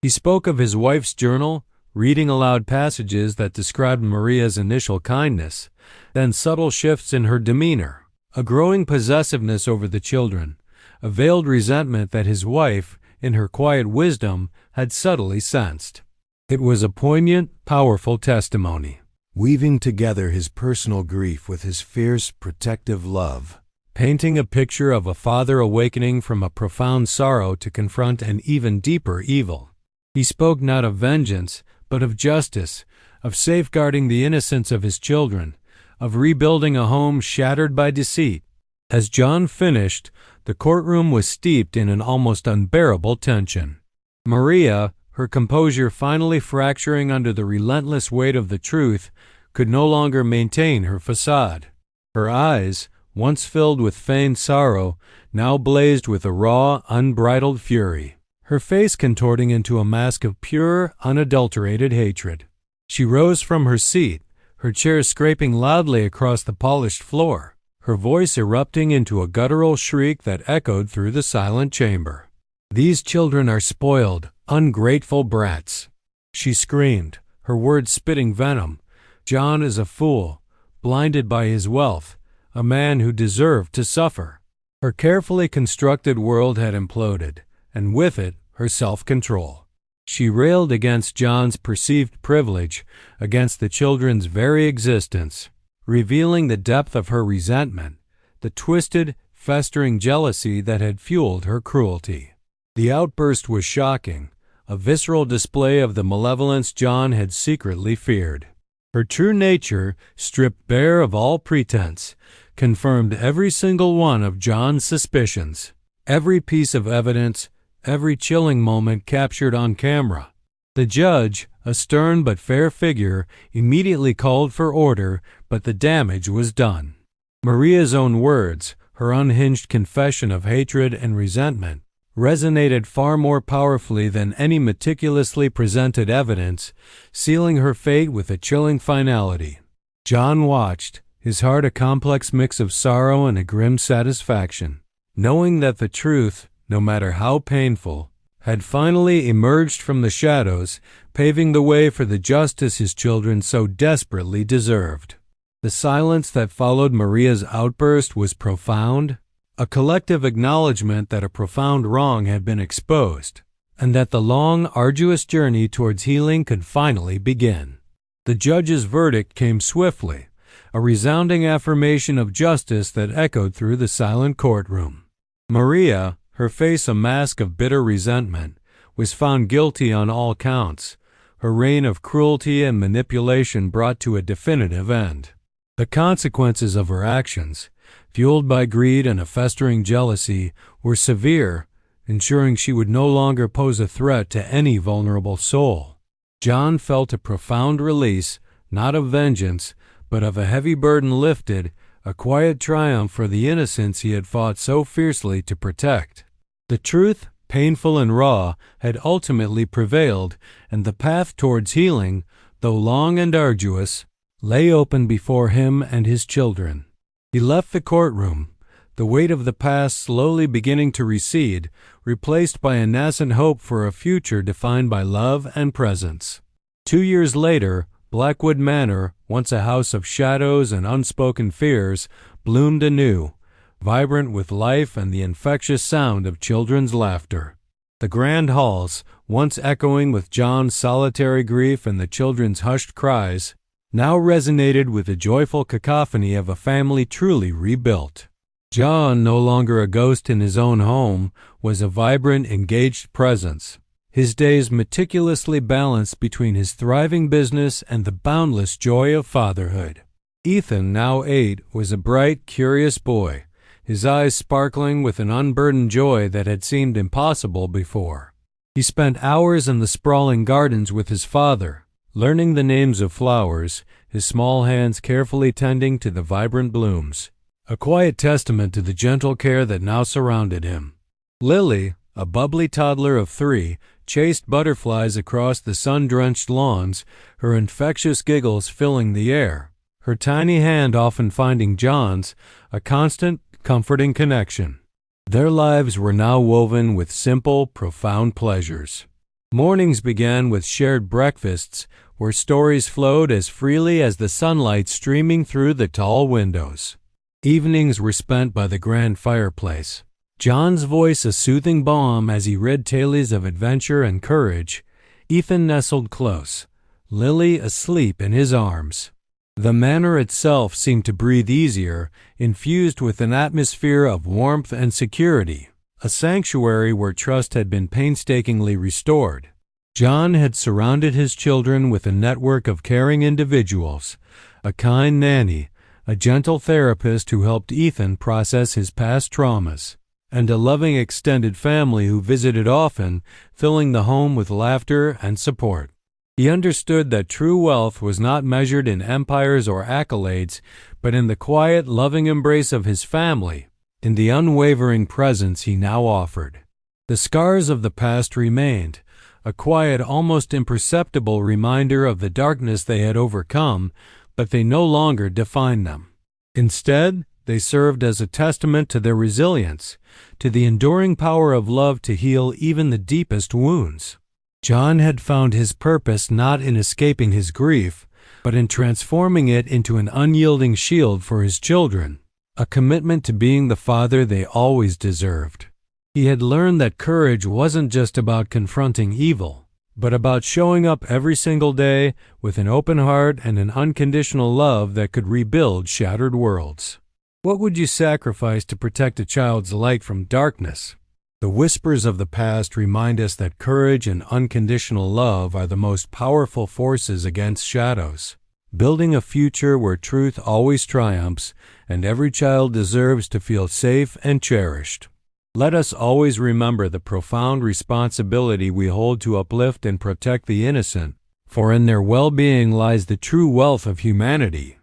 He spoke of his wife's journal, reading aloud passages that described Maria's initial kindness, then subtle shifts in her demeanor, a growing possessiveness over the children, a veiled resentment that his wife, in her quiet wisdom, had subtly sensed. It was a poignant, powerful testimony, weaving together his personal grief with his fierce, protective love, painting a picture of a father awakening from a profound sorrow to confront an even deeper evil. He spoke not of vengeance, but of justice, of safeguarding the innocence of his children, of rebuilding a home shattered by deceit. As John finished, the courtroom was steeped in an almost unbearable tension. Maria, her composure finally fracturing under the relentless weight of the truth, could no longer maintain her facade. Her eyes, once filled with feigned sorrow, now blazed with a raw, unbridled fury, her face contorting into a mask of pure, unadulterated hatred. She rose from her seat, her chair scraping loudly across the polished floor, her voice erupting into a guttural shriek that echoed through the silent chamber. "These children are spoiled, ungrateful brats," she screamed, her words spitting venom. "John is a fool, blinded by his wealth, a man who deserved to suffer." Her carefully constructed world had imploded, and with it, her self-control. She railed against John's perceived privilege, against the children's very existence, revealing the depth of her resentment, the twisted, festering jealousy that had fueled her cruelty. The outburst was shocking, a visceral display of the malevolence John had secretly feared. Her true nature, stripped bare of all pretense, confirmed every single one of John's suspicions, every piece of evidence, every chilling moment captured on camera. The judge, a stern but fair figure, immediately called for order, but the damage was done. Maria's own words, her unhinged confession of hatred and resentment, resonated far more powerfully than any meticulously presented evidence, sealing her fate with a chilling finality. John watched, his heart a complex mix of sorrow and a grim satisfaction, knowing that the truth, no matter how painful, had finally emerged from the shadows, paving the way for the justice his children so desperately deserved. The silence that followed Maria's outburst was profound, a collective acknowledgement that a profound wrong had been exposed, and that the long, arduous journey towards healing could finally begin. The judge's verdict came swiftly, a resounding affirmation of justice that echoed through the silent courtroom. Maria, her face a mask of bitter resentment, was found guilty on all counts, her reign of cruelty and manipulation brought to a definitive end. The consequences of her actions, fueled by greed and a festering jealousy, were severe, ensuring she would no longer pose a threat to any vulnerable soul. John felt a profound release, not of vengeance, but of a heavy burden lifted, a quiet triumph for the innocence he had fought so fiercely to protect. The truth, painful and raw, had ultimately prevailed, and the path towards healing, though long and arduous, lay open before him and his children. He left the courtroom, the weight of the past slowly beginning to recede, replaced by a nascent hope for a future defined by love and presence. 2 years later, Blackwood Manor, once a house of shadows and unspoken fears, bloomed anew, vibrant with life and the infectious sound of children's laughter. The grand halls, once echoing with John's solitary grief and the children's hushed cries, now resonated with the joyful cacophony of a family truly rebuilt. John, no longer a ghost in his own home, was a vibrant, engaged presence, his days meticulously balanced between his thriving business and the boundless joy of fatherhood. Ethan, now 8, was a bright, curious boy, his eyes sparkling with an unburdened joy that had seemed impossible before. He spent hours in the sprawling gardens with his father, learning the names of flowers, his small hands carefully tending to the vibrant blooms, a quiet testament to the gentle care that now surrounded him. Lily, a bubbly toddler of 3, chased butterflies across the sun-drenched lawns, her infectious giggles filling the air, her tiny hand often finding John's, a constant, comforting connection. Their lives were now woven with simple, profound pleasures. Mornings began with shared breakfasts where stories flowed as freely as the sunlight streaming through the tall windows. Evenings were spent by the grand fireplace, John's voice a soothing balm as he read tales of adventure and courage, Ethan nestled close, Lily asleep in his arms. The manor itself seemed to breathe easier, infused with an atmosphere of warmth and security, a sanctuary where trust had been painstakingly restored. John had surrounded his children with a network of caring individuals, a kind nanny, a gentle therapist who helped Ethan process his past traumas, and a loving extended family who visited often, filling the home with laughter and support. He understood that true wealth was not measured in empires or accolades, but in the quiet, loving embrace of his family, in the unwavering presence he now offered. The scars of the past remained, a quiet, almost imperceptible reminder of the darkness they had overcome, but they no longer defined them. Instead, they served as a testament to their resilience, to the enduring power of love to heal even the deepest wounds. John had found his purpose not in escaping his grief, but in transforming it into an unyielding shield for his children, a commitment to being the father they always deserved. He had learned that courage wasn't just about confronting evil, but about showing up every single day with an open heart and an unconditional love that could rebuild shattered worlds. What would you sacrifice to protect a child's light from darkness? The whispers of the past remind us that courage and unconditional love are the most powerful forces against shadows, building a future where truth always triumphs and every child deserves to feel safe and cherished. Let us always remember the profound responsibility we hold to uplift and protect the innocent, for in their well-being lies the true wealth of humanity.